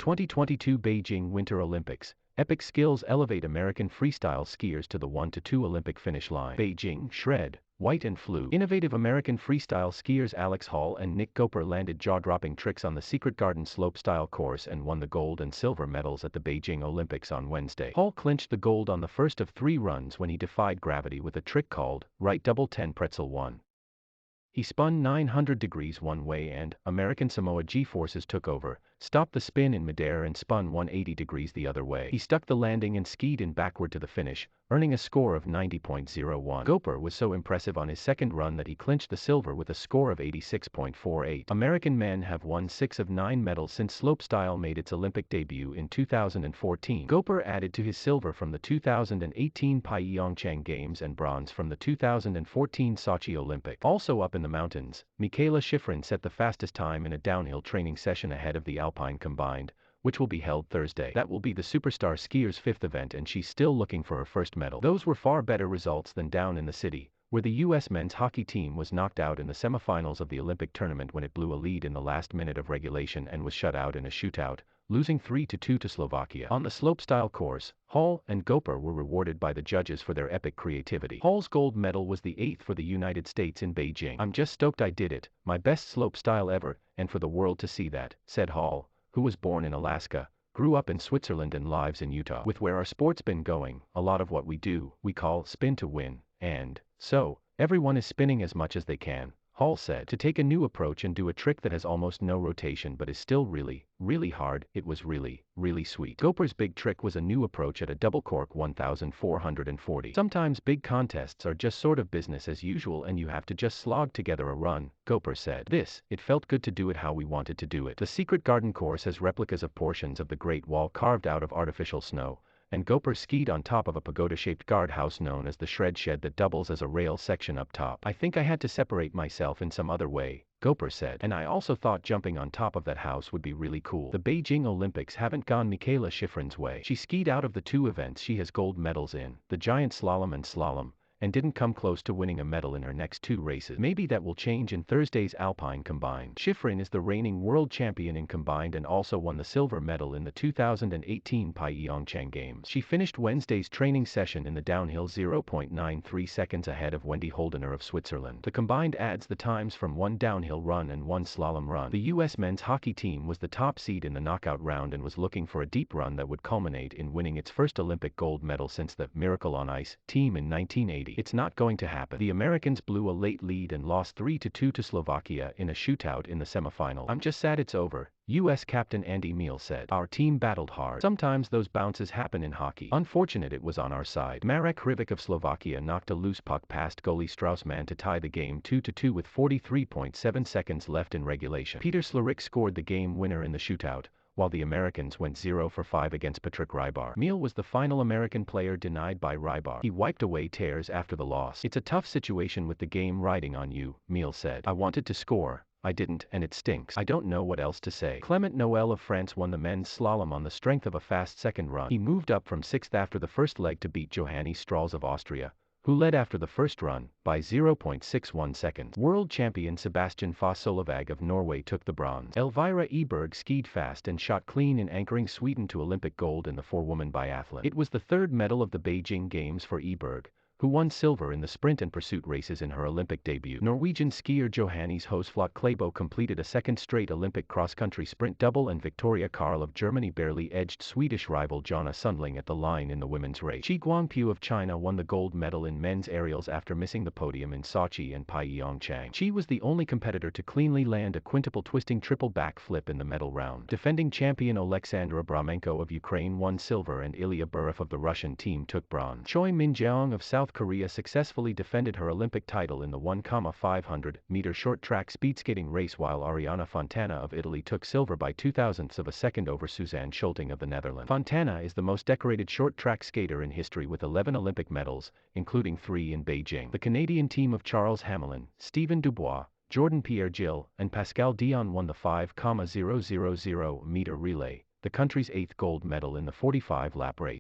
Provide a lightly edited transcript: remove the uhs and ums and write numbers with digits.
2022 Beijing Winter Olympics. Epic skills elevate American freestyle skiers to the 1-2 Olympic finish line. Beijing, shred, white and flew. Innovative American freestyle skiers Alex Hall and Nick Goepper landed jaw-dropping tricks on the Secret Garden slopestyle course and won the gold and silver medals at the Beijing Olympics on Wednesday. Hall clinched the gold on the first of 3 runs when he defied gravity with a trick called right double 10 pretzel 1. He spun 900 degrees one way and, American Samoa G-forces took over, stopped the spin in midair and spun 180 degrees the other way. He stuck the landing and skied in backward to the finish, earning a score of 90.01. Goepper was so impressive on his second run that he clinched the silver with a score of 86.48. American men have won 6 of 9 medals since slopestyle made its Olympic debut in 2014. Goepper added to his silver from the 2018 Pyeongchang Games and bronze from the 2014 Sochi Olympics. Also up in the mountains, Mikaela Shiffrin set the fastest time in a downhill training session ahead of the Alpine combined, which will be held Thursday. That will be the superstar skier's 5th event and she's still looking for her first medal. Those were far better results than down in the city, where the U.S. men's hockey team was knocked out in the semifinals of the Olympic tournament when it blew a lead in the last minute of regulation and was shut out in a shootout, losing 3-2 to Slovakia. On the slopestyle course, Hall and Goepper were rewarded by the judges for their epic creativity. Hall's gold medal was the 8th for the United States in Beijing. "I'm just stoked I did it, my best slopestyle ever, and for the world to see that," said Hall, who was born in Alaska, grew up in Switzerland and lives in Utah. "With where our sport's been going, a lot of what we do, we call spin to win, and so, everyone is spinning as much as they can," Hall said. "To take a new approach and do a trick that has almost no rotation but is still really, really hard, it was really, really sweet." Goepper's big trick was a new approach at a double-cork 1440. "Sometimes big contests are just sort of business as usual and you have to just slog together a run," Goepper said. It felt good to do it how we wanted to do it." The Secret Garden course has replicas of portions of the Great Wall carved out of artificial snow, and Goepper skied on top of a pagoda-shaped guardhouse known as the shred shed that doubles as a rail section up top. "I think I had to separate myself in some other way," Goepper said. "And I also thought jumping on top of that house would be really cool." The Beijing Olympics haven't gone Mikaela Shiffrin's way. She skied out of the 2 events she has gold medals in, the giant slalom and slalom, and didn't come close to winning a medal in her next 2 races. Maybe that will change in Thursday's Alpine combined. Shiffrin is the reigning world champion in combined and also won the silver medal in the 2018 Pyeongchang Games. She finished Wednesday's training session in the downhill 0.93 seconds ahead of Wendy Holdener of Switzerland. The combined adds the times from 1 downhill run and 1 slalom run. The U.S. men's hockey team was the top seed in the knockout round and was looking for a deep run that would culminate in winning its first Olympic gold medal since the Miracle on Ice team in 1980. It's not going to happen. The Americans blew a late lead and lost 3-2 to Slovakia in a shootout in the semifinals. "I'm just sad it's over," U.S. captain Andy Meal said. "Our team battled hard. Sometimes those bounces happen in hockey. Unfortunate it was on our side." Marek Hrivik of Slovakia knocked a loose puck past goalie Straussman to tie the game 2-2 with 43.7 seconds left in regulation. Peter Slurek scored the game winner in the shootout, while the Americans went 0 for 5 against Patrick Rybar. Meal was the final American player denied by Rybar. He wiped away tears after the loss. "It's a tough situation with the game riding on you," Meal said. "I wanted to score, I didn't, and it stinks. I don't know what else to say." Clement Noel of France won the men's slalom on the strength of a fast second run. He moved up from 6th after the first leg to beat Johannes Strolz of Austria, who led after the first run, by 0.61 seconds. World champion Sebastian Foss Solavag of Norway took the bronze. Elvira Eberg skied fast and shot clean in anchoring Sweden to Olympic gold in the 4-woman biathlon. It was the 3rd medal of the Beijing Games for Eberg, who won silver in the sprint and pursuit races in her Olympic debut. Norwegian skier Johannes Høsflot Klæbo completed a second straight Olympic cross-country sprint double and Victoria Karl of Germany barely edged Swedish rival Jonna Sundling at the line in the women's race. Shi Guangpu of China won the gold medal in men's aerials after missing the podium in Sochi and Pyeongchang. She was the only competitor to cleanly land a quintuple twisting triple backflip in the medal round. Defending champion Oleksandra Bramenko of Ukraine won silver and Ilya Burov of the Russian team took bronze. Choi Min-jeong of South Korea successfully defended her Olympic title in the 1,500-meter short track speedskating race while Ariana Fontana of Italy took silver by 0.02 of a second over Suzanne Schulting of the Netherlands. Fontana is the most decorated short track skater in history with 11 Olympic medals, including 3 in Beijing. The Canadian team of Charles Hamelin, Stephen Dubois, Jordan Pierre-Gilles, and Pascal Dion won the 5,000-meter relay, the country's 8th gold medal in the 45-lap race.